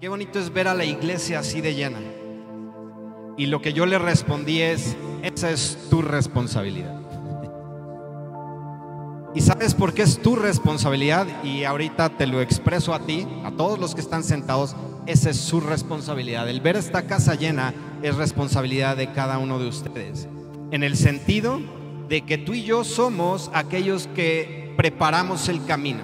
Qué bonito es ver a la iglesia así de llena. Y lo que yo le respondí es: esa es tu responsabilidad. ¿Y sabes por qué es tu responsabilidad? Y ahorita te lo expreso a ti, a todos los que están sentados. Esa es su responsabilidad. El ver esta casa llena es responsabilidad de cada uno de ustedes, en el sentido de que tú y yo somos aquellos que preparamos el camino,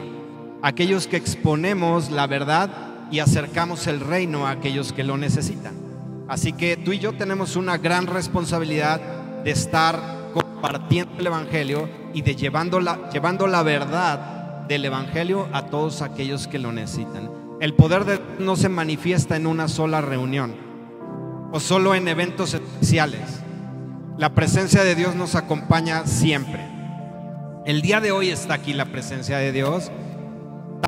aquellos que exponemos la verdad y acercamos el reino a aquellos que lo necesitan. Así que tú y yo tenemos una gran responsabilidad de estar compartiendo el evangelio y de llevando la verdad del evangelio a todos aquellos que lo necesitan. El poder de Dios no se manifiesta en una sola reunión o solo en eventos especiales. La presencia de Dios nos acompaña siempre. El día de hoy está aquí la presencia de Dios.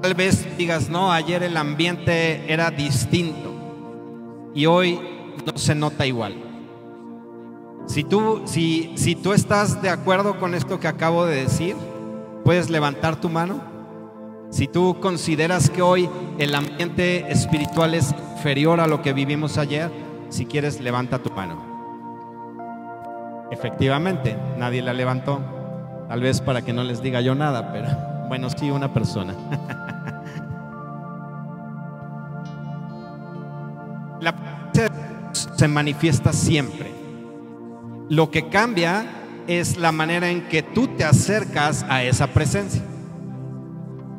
Tal vez digas: no, ayer el ambiente era distinto y hoy no se nota igual. Si tú estás de acuerdo con esto que acabo de decir, puedes levantar tu mano. Si tú consideras que hoy el ambiente espiritual es inferior a lo que vivimos ayer, si quieres, levanta tu mano. Efectivamente, nadie la levantó. Tal vez para que no les diga yo nada, pero bueno, sí, una persona. La presencia de Dios se manifiesta siempre. Lo que cambia es la manera en que tú te acercas a esa presencia.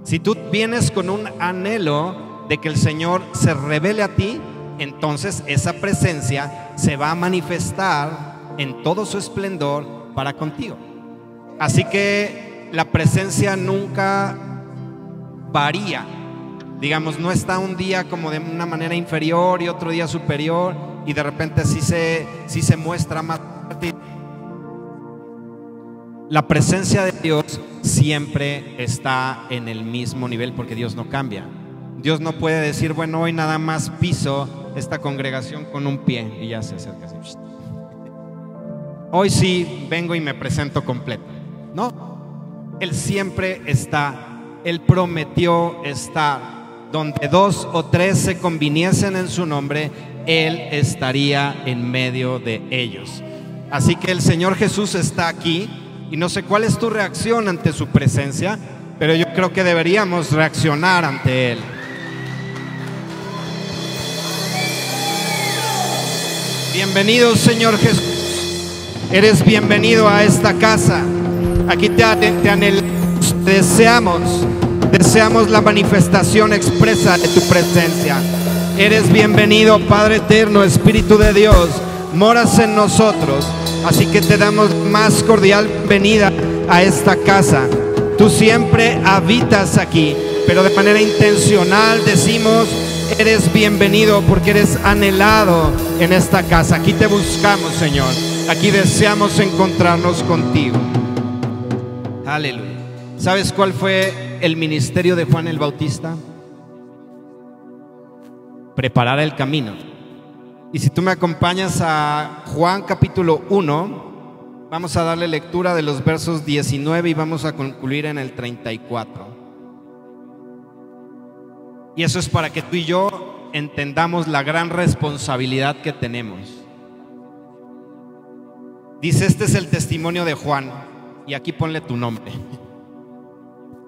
Si tú vienes con un anhelo de que el Señor se revele a ti, entonces esa presencia se va a manifestar en todo su esplendor para contigo. Así que la presencia nunca varía. Digamos, no está un día como de una manera inferior y otro día superior, y de repente sí se muestra más. La presencia de Dios siempre está en el mismo nivel, porque Dios no cambia. Dios no puede decir: bueno, hoy nada más piso esta congregación con un pie, y ya se acerca así. Hoy sí vengo y me presento completo. No, Él siempre está. Él prometió estar. Donde 2 o 3 se conviniesen en su nombre, Él estaría en medio de ellos. Así que el Señor Jesús está aquí. Y no sé cuál es tu reacción ante su presencia, pero yo creo que deberíamos reaccionar ante Él. Bienvenido, Señor Jesús. Eres bienvenido a esta casa. Aquí te anhelamos, deseamos la manifestación expresa de tu presencia. Eres bienvenido, Padre eterno, Espíritu de Dios. Moras en nosotros. Así que te damos más cordial bienvenida a esta casa. Tú siempre habitas aquí, pero de manera intencional decimos: eres bienvenido, porque eres anhelado en esta casa. Aquí te buscamos, Señor. Aquí deseamos encontrarnos contigo. Aleluya. ¿Sabes cuál fue el ministerio de Juan el Bautista? Preparar el camino. Y si tú me acompañas a Juan capítulo 1, vamos a darle lectura de los versos 19 y vamos a concluir en el 34. Y eso es para que tú y yo entendamos la gran responsabilidad que tenemos. Dice: este es el testimonio de Juan. Y aquí ponle tu nombre.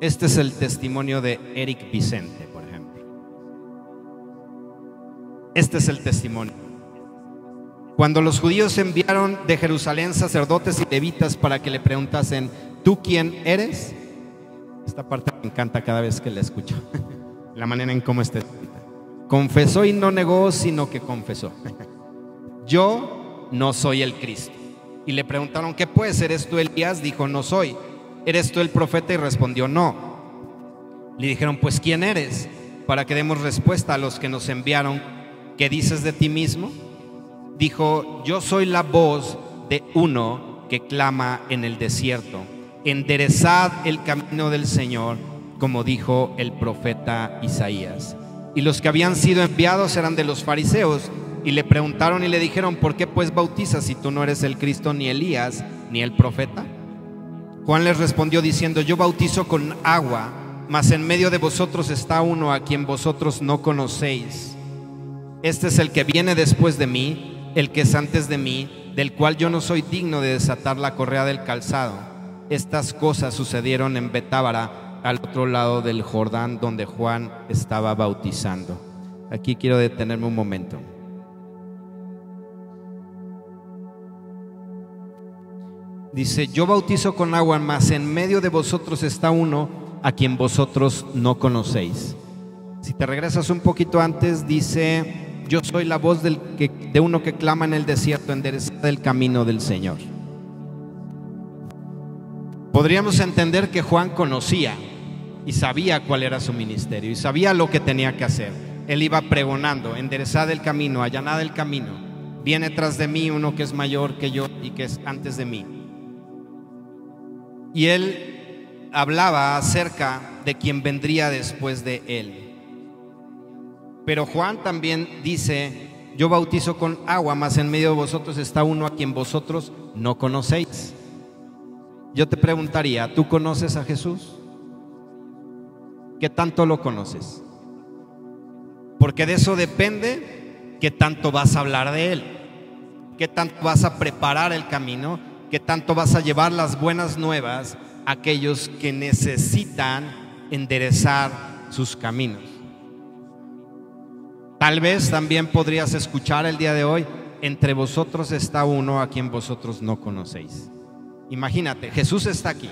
Este es el testimonio de Eric Vicente, por ejemplo. Este es el testimonio. Cuando los judíos enviaron de Jerusalén sacerdotes y levitas para que le preguntasen: ¿tú quién eres? Esta parte me encanta cada vez que la escucho. La manera en cómo está escrita. Confesó y no negó, sino que confesó: yo no soy el Cristo. Y le preguntaron: ¿qué pues? ¿Eres tú Elías? Dijo: no soy. ¿Eres tú el profeta? Y respondió: no. Le dijeron: pues ¿quién eres? Para que demos respuesta a los que nos enviaron. ¿Qué dices de ti mismo? Dijo: yo soy la voz de uno que clama en el desierto: enderezad el camino del Señor, como dijo el profeta Isaías. Y los que habían sido enviados eran de los fariseos, y le preguntaron y le dijeron: ¿por qué pues bautizas si tú no eres el Cristo, ni Elías, ni el profeta? Juan les respondió diciendo: yo bautizo con agua, mas en medio de vosotros está uno a quien vosotros no conocéis. Este es el que viene después de mí, el que es antes de mí, del cual yo no soy digno de desatar la correa del calzado. Estas cosas sucedieron en Betábara, al otro lado del Jordán, donde Juan estaba bautizando. Aquí quiero detenerme un momento. Dice: yo bautizo con agua, mas en medio de vosotros está uno a quien vosotros no conocéis. Si te regresas un poquito antes, dice: yo soy la voz de uno que clama en el desierto, enderezad el camino del Señor. Podríamos entender que Juan conocía y sabía cuál era su ministerio y sabía lo que tenía que hacer. Él iba pregonando: enderezad el camino, allanad el camino. Viene tras de mí uno que es mayor que yo y que es antes de mí. Y él hablaba acerca de quien vendría después de él. Pero Juan también dice: yo bautizo con agua, mas en medio de vosotros está uno a quien vosotros no conocéis. Yo te preguntaría: ¿tú conoces a Jesús? ¿Qué tanto lo conoces? Porque de eso depende qué tanto vas a hablar de Él, qué tanto vas a preparar el camino, qué tanto vas a llevar las buenas nuevas a aquellos que necesitan enderezar sus caminos. Tal vez también podrías escuchar el día de hoy: entre vosotros está uno a quien vosotros no conocéis. Imagínate, Jesús está aquí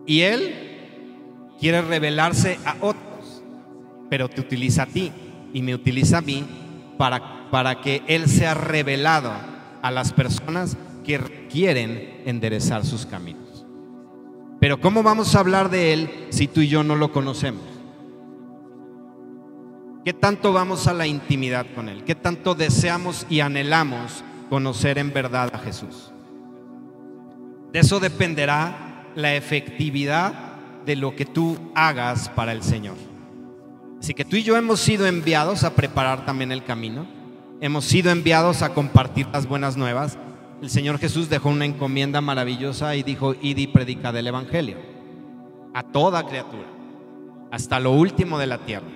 y Él quiere revelarse a otros, pero te utiliza a ti y me utiliza a mí para que Él sea revelado a las personas que quieren enderezar sus caminos. Pero ¿cómo vamos a hablar de Él si tú y yo no lo conocemos? ¿Qué tanto vamos a la intimidad con Él? ¿Qué tanto deseamos y anhelamos conocer en verdad a Jesús? De eso dependerá la efectividad de lo que tú hagas para el Señor. Así que tú y yo hemos sido enviados a preparar también el camino. Hemos sido enviados a compartir las buenas nuevas. El Señor Jesús dejó una encomienda maravillosa y dijo: id y predicad el evangelio a toda criatura, hasta lo último de la tierra.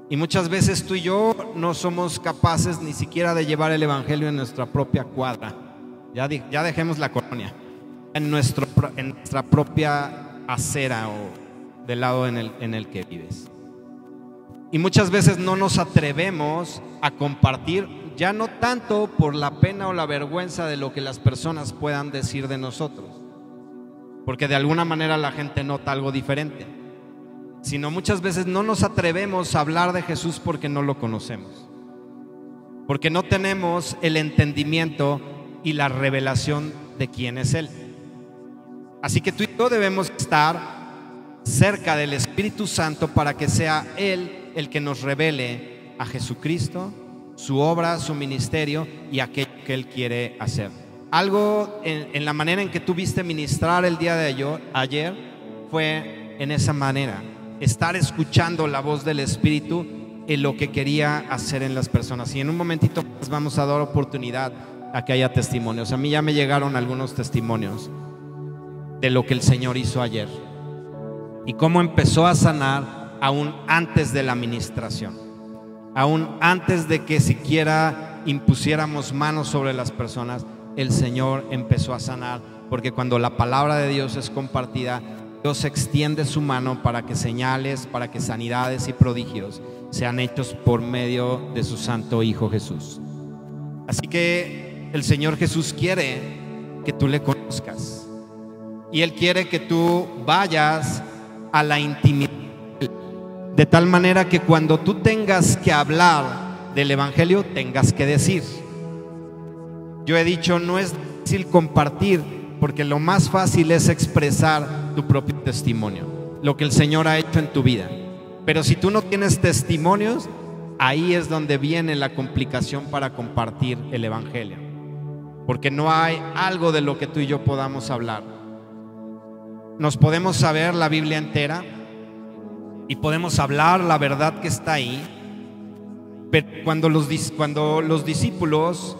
Y muchas veces tú y yo no somos capaces ni siquiera de llevar el evangelio en nuestra propia cuadra. Ya dejemos la colonia, en nuestra propia acera o del lado en el que vives. Y muchas veces no nos atrevemos a compartir, ya no tanto por la pena o la vergüenza de lo que las personas puedan decir de nosotros, porque de alguna manera la gente nota algo diferente, sino muchas veces no nos atrevemos a hablar de Jesús porque no lo conocemos, porque no tenemos el entendimiento y la revelación de quién es Él. Así que tú y yo debemos estar cerca del Espíritu Santo para que sea Él el que nos revele a Jesucristo, su obra, su ministerio y aquello que Él quiere hacer. Algo en la manera en que tú viste ministrar el día de ayer fue en esa manera, estar escuchando la voz del Espíritu en lo que quería hacer en las personas. Y en un momentito pues vamos a dar oportunidad a que haya testimonios. A mí ya me llegaron algunos testimonios de lo que el Señor hizo ayer y cómo empezó a sanar aún antes de la ministración, aún antes de que siquiera impusiéramos manos sobre las personas. El Señor empezó a sanar, porque cuando la palabra de Dios es compartida, Dios extiende su mano para que señales, para que sanidades y prodigios sean hechos por medio de su santo Hijo Jesús. Así que el Señor Jesús quiere que tú le conozcas y Él quiere que tú vayas a la intimidad, de tal manera que cuando tú tengas que hablar del evangelio tengas que decir. Yo he dicho, no es difícil compartir, porque lo más fácil es expresar tu propio testimonio, lo que el Señor ha hecho en tu vida. Pero si tú no tienes testimonios, ahí es donde viene la complicación para compartir el evangelio, porque no hay algo de lo que tú y yo podamos hablar. Nos podemos saber la Biblia entera y podemos hablar la verdad que está ahí, pero cuando los discípulos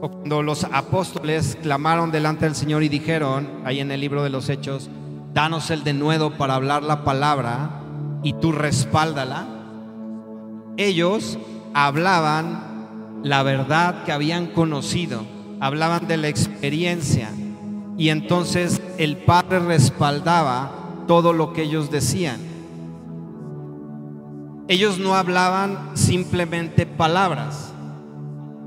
o cuando los apóstoles clamaron delante del Señor y dijeron, ahí en el libro de los Hechos, danos el denuedo para hablar la palabra y tú respáldala, ellos hablaban la verdad que habían conocido, hablaban de la experiencia, y entonces el Padre respaldaba todo lo que ellos decían. Ellos no hablaban simplemente palabras.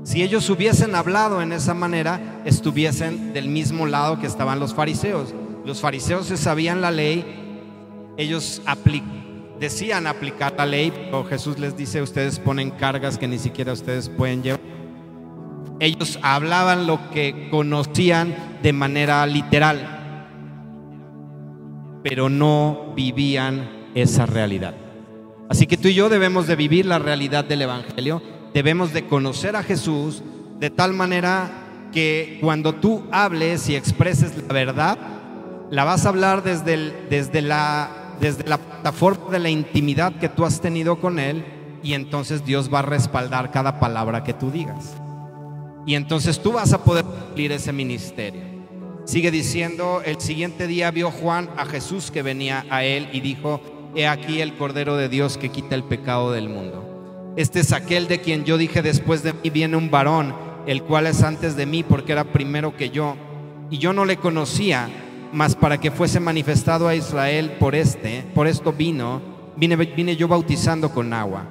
Si ellos hubiesen hablado en esa manera, estuviesen del mismo lado que estaban los fariseos. Los fariseos se sabían la ley, ellos decían aplicar la ley, pero Jesús les dice: ustedes ponen cargas que ni siquiera ustedes pueden llevar. Ellos hablaban lo que conocían de manera literal, pero no vivían esa realidad. Así que tú y yo debemos de vivir la realidad del Evangelio, debemos de conocer a Jesús de tal manera que cuando tú hables y expreses la verdad, la vas a hablar desde la plataforma de la intimidad que tú has tenido con Él, y entonces Dios va a respaldar cada palabra que tú digas. Y entonces tú vas a poder cumplir ese ministerio. Sigue diciendo: el siguiente día vio Juan a Jesús que venía a él y dijo: he aquí el Cordero de Dios que quita el pecado del mundo. Este es aquel de quien yo dije: después de mí viene un varón, el cual es antes de mí, porque era primero que yo, y yo no le conocía, mas para que fuese manifestado a Israel por esto vine yo bautizando con agua.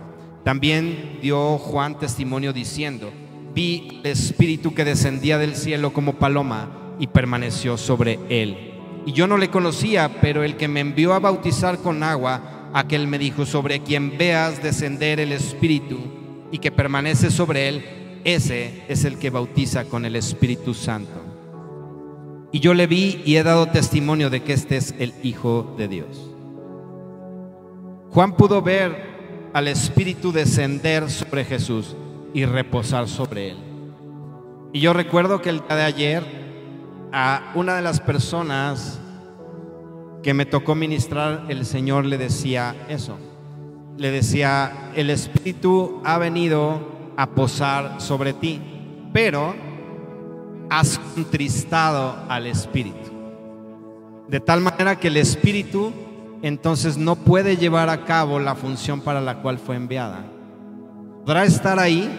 También dio Juan testimonio diciendo: vi el Espíritu que descendía del cielo como paloma y permaneció sobre él. Y yo no le conocía, pero el que me envió a bautizar con agua, aquel me dijo: sobre quien veas descender el Espíritu y que permanece sobre él, ese es el que bautiza con el Espíritu Santo. Y yo le vi y he dado testimonio de que este es el Hijo de Dios. Juan pudo ver al Espíritu descender sobre Jesús y reposar sobre él. Y yo recuerdo que el día de ayer, a una de las personas que me tocó ministrar, el Señor le decía eso. Le decía: el Espíritu ha venido a posar sobre ti, pero has contristado al Espíritu, de tal manera que el Espíritu entonces no puede llevar a cabo la función para la cual fue enviada. Podrá estar ahí,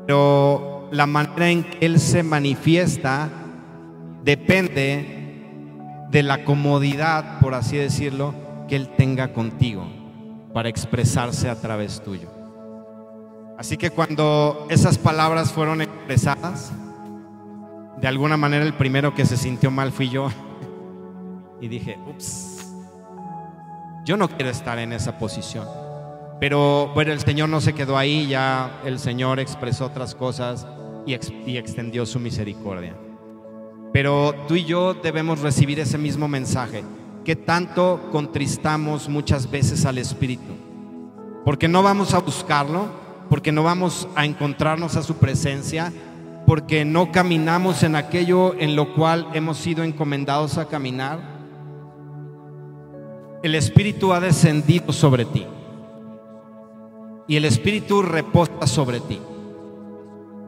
pero la manera en que Él se manifiesta depende de la comodidad, por así decirlo, que Él tenga contigo para expresarse a través tuyo. Así que cuando esas palabras fueron expresadas, de alguna manera el primero que se sintió mal fui yo. Y dije: ups, yo no quiero estar en esa posición. Pero bueno, el Señor no se quedó ahí, ya el Señor expresó otras cosas y extendió su misericordia. Pero tú y yo debemos recibir ese mismo mensaje. ¿Qué tanto contristamos muchas veces al Espíritu? Porque no vamos a buscarlo, porque no vamos a encontrarnos a su presencia, porque no caminamos en aquello en lo cual hemos sido encomendados a caminar. El Espíritu ha descendido sobre ti y el Espíritu reposa sobre ti.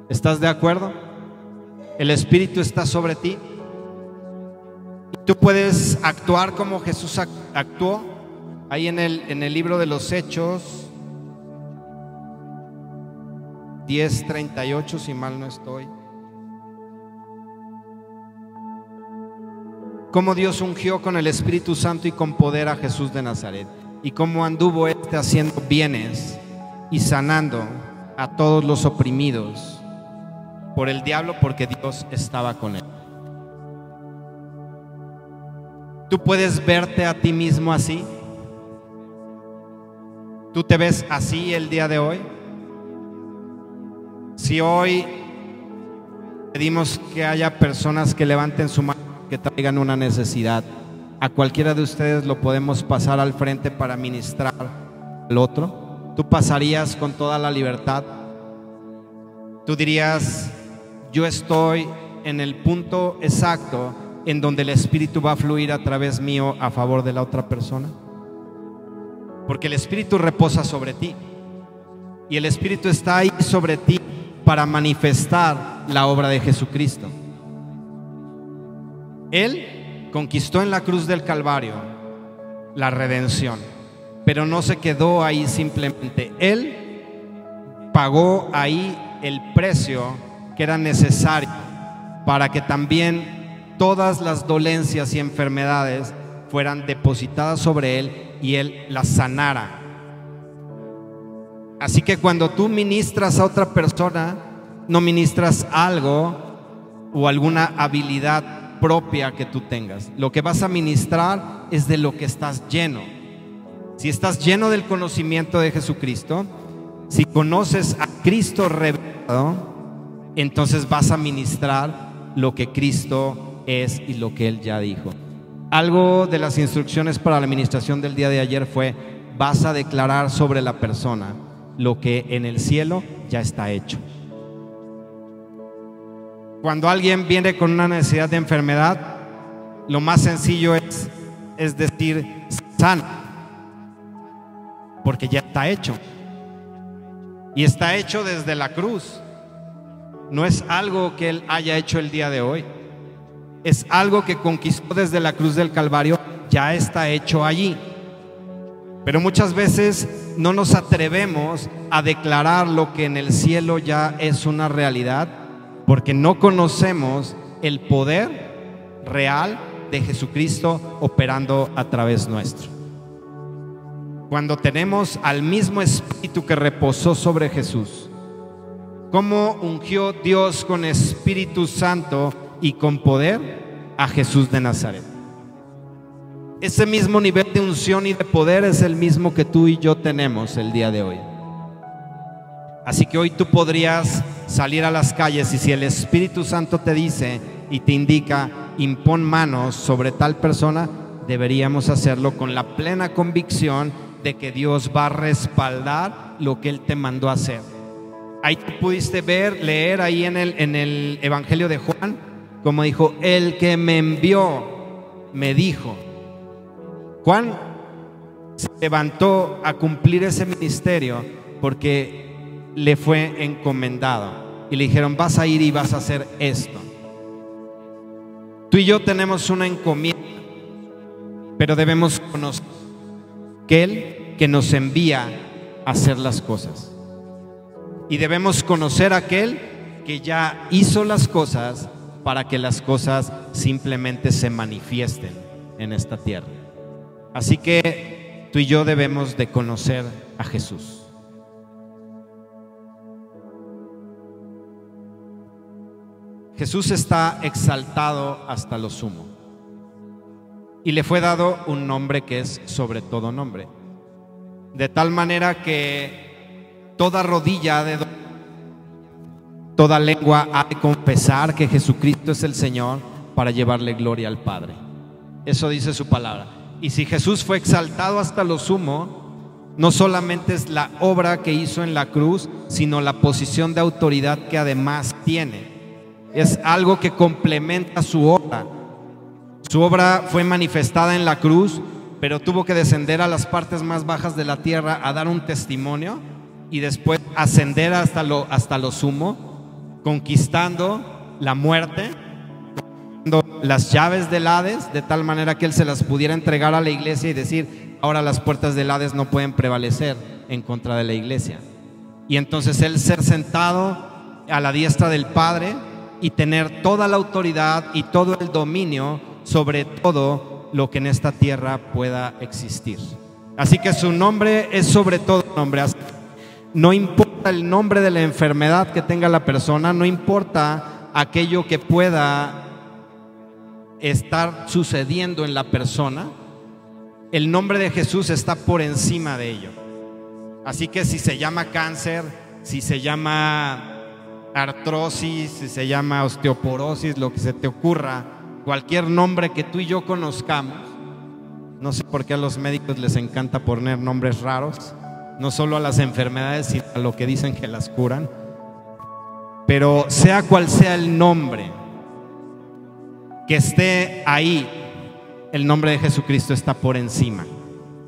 ¿Estás de acuerdo? El Espíritu está sobre ti. Tú puedes actuar como Jesús actuó. Ahí en el libro de los Hechos 10:38, si mal no estoy. Cómo Dios ungió con el Espíritu Santo y con poder a Jesús de Nazaret, y cómo anduvo haciendo bienes y sanando a todos los oprimidos por el diablo, porque Dios estaba con él. ¿Tú puedes verte a ti mismo así? ¿Tú te ves así el día de hoy? Si hoy pedimos que haya personas que levanten su mano, que traigan una necesidad, a cualquiera de ustedes lo podemos pasar al frente para ministrar al otro. ¿Tú pasarías con toda la libertad? Tú dirías: yo estoy en el punto exacto en donde el Espíritu va a fluir a través mío a favor de la otra persona. Porque el Espíritu reposa sobre ti y el Espíritu está ahí sobre ti para manifestar la obra de Jesucristo. Él conquistó en la cruz del Calvario la redención, pero no se quedó ahí simplemente. Él pagó ahí el precio que era necesario para que también todas las dolencias y enfermedades fueran depositadas sobre Él y Él las sanara. Así que cuando tú ministras a otra persona, no ministras algo o alguna habilidad propia que tú tengas. Lo que vas a ministrar es de lo que estás lleno. Si estás lleno del conocimiento de Jesucristo, si conoces a Cristo revelado, entonces vas a ministrar lo que Cristo es y lo que Él ya dijo. Algo de las instrucciones para la administración del día de ayer fue: vas a declarar sobre la persona lo que en el cielo ya está hecho. Cuando alguien viene con una necesidad de enfermedad, lo más sencillo es decir sana, porque ya está hecho. Y está hecho desde la cruz. No es algo que Él haya hecho el día de hoy. Es algo que conquistó desde la cruz del Calvario. Ya está hecho allí. Pero muchas veces no nos atrevemos a declarar lo que en el cielo ya es una realidad, porque no conocemos el poder real de Jesucristo operando a través nuestro. Cuando tenemos al mismo Espíritu que reposó sobre Jesús, ¿cómo ungió Dios con Espíritu Santo y con poder a Jesús de Nazaret? Ese mismo nivel de unción y de poder es el mismo que tú y yo tenemos el día de hoy. Así que hoy tú podrías salir a las calles y si el Espíritu Santo te dice y te indica: impon manos sobre tal persona, deberíamos hacerlo con la plena convicción de que Dios va a respaldar lo que Él te mandó a hacer. Ahí tú pudiste leer ahí en el Evangelio de Juan, como dijo: el que me envió me dijo. Juan se levantó a cumplir ese ministerio porque le fue encomendado y le dijeron: vas a ir y vas a hacer esto. Tú y yo tenemos una encomienda, pero debemos conocer que Él que nos envía a hacer las cosas, y debemos conocer a aquel que ya hizo las cosas para que las cosas simplemente se manifiesten en esta tierra. Así que tú y yo debemos de conocer a Jesús. Jesús está exaltado hasta lo sumo y le fue dado un nombre que es sobre todo nombre, de tal manera que toda rodilla de toda lengua ha de confesar que Jesucristo es el Señor para llevarle gloria al Padre. Eso dice su palabra. Y si Jesús fue exaltado hasta lo sumo, no solamente es la obra que hizo en la cruz, sino la posición de autoridad que además tiene. Es algo que complementa su obra. Su obra fue manifestada en la cruz, pero tuvo que descender a las partes más bajas de la tierra a dar un testimonio y después ascender hasta lo sumo, conquistando la muerte, las llaves del Hades, de tal manera que Él se las pudiera entregar a la iglesia y decir: ahora las puertas del Hades no pueden prevalecer en contra de la iglesia. Y entonces Él ser sentado a la diestra del Padre y tener toda la autoridad y todo el dominio sobre todo lo que en esta tierra pueda existir. Así que su nombre es sobre todo nombre. No importa el nombre de la enfermedad que tenga la persona, no importa aquello que pueda estar sucediendo en la persona, el nombre de Jesús está por encima de ello. Así que si se llama cáncer, si se llama artrosis, si se llama osteoporosis, lo que se te ocurra, cualquier nombre que tú y yo conozcamos, no sé por qué a los médicos les encanta poner nombres raros, no solo a las enfermedades, sino a lo que dicen que las curan. Pero sea cual sea el nombre que esté ahí, el nombre de Jesucristo está por encima.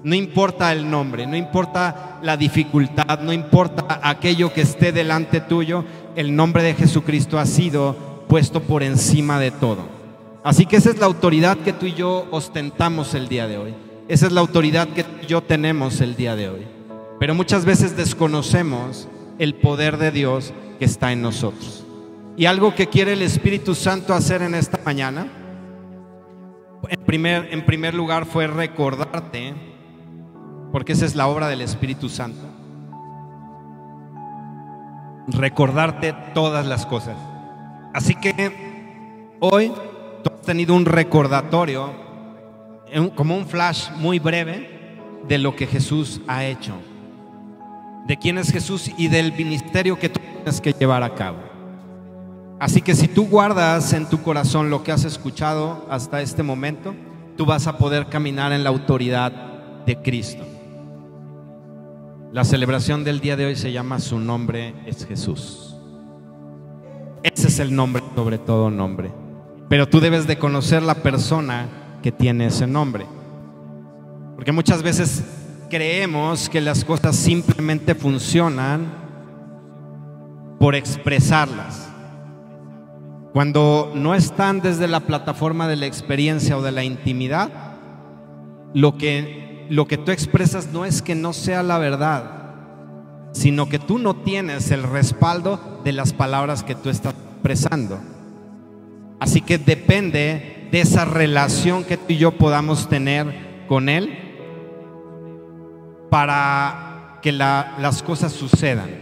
No importa el nombre, no importa la dificultad, no importa aquello que esté delante tuyo, el nombre de Jesucristo ha sido puesto por encima de todo. Así que esa es la autoridad que tú y yo ostentamos el día de hoy. Esa es la autoridad que yo tenemos el día de hoy. Pero muchas veces desconocemos el poder de Dios que está en nosotros. Y algo que quiere el Espíritu Santo hacer en esta mañana, en primer lugar, fue recordarte, porque esa es la obra del Espíritu Santo, recordarte todas las cosas. Así que hoy tú has tenido un recordatorio, como un flash muy breve de lo que Jesús ha hecho, de quién es Jesús y del ministerio que tú tienes que llevar a cabo. Así que si tú guardas en tu corazón lo que has escuchado hasta este momento, tú vas a poder caminar en la autoridad de Cristo. La celebración del día de hoy se llama Su nombre es Jesús. Ese es el nombre sobre todo nombre. Pero tú debes de conocer la persona que tiene ese nombre. Porque muchas veces creemos que las cosas simplemente funcionan por expresarlas, cuando no están desde la plataforma de la experiencia o de la intimidad. Lo que tú expresas no es que no sea la verdad, sino que tú no tienes el respaldo de las palabras que tú estás expresando. Así que depende de esa relación que tú y yo podamos tener con Él para que las cosas sucedan.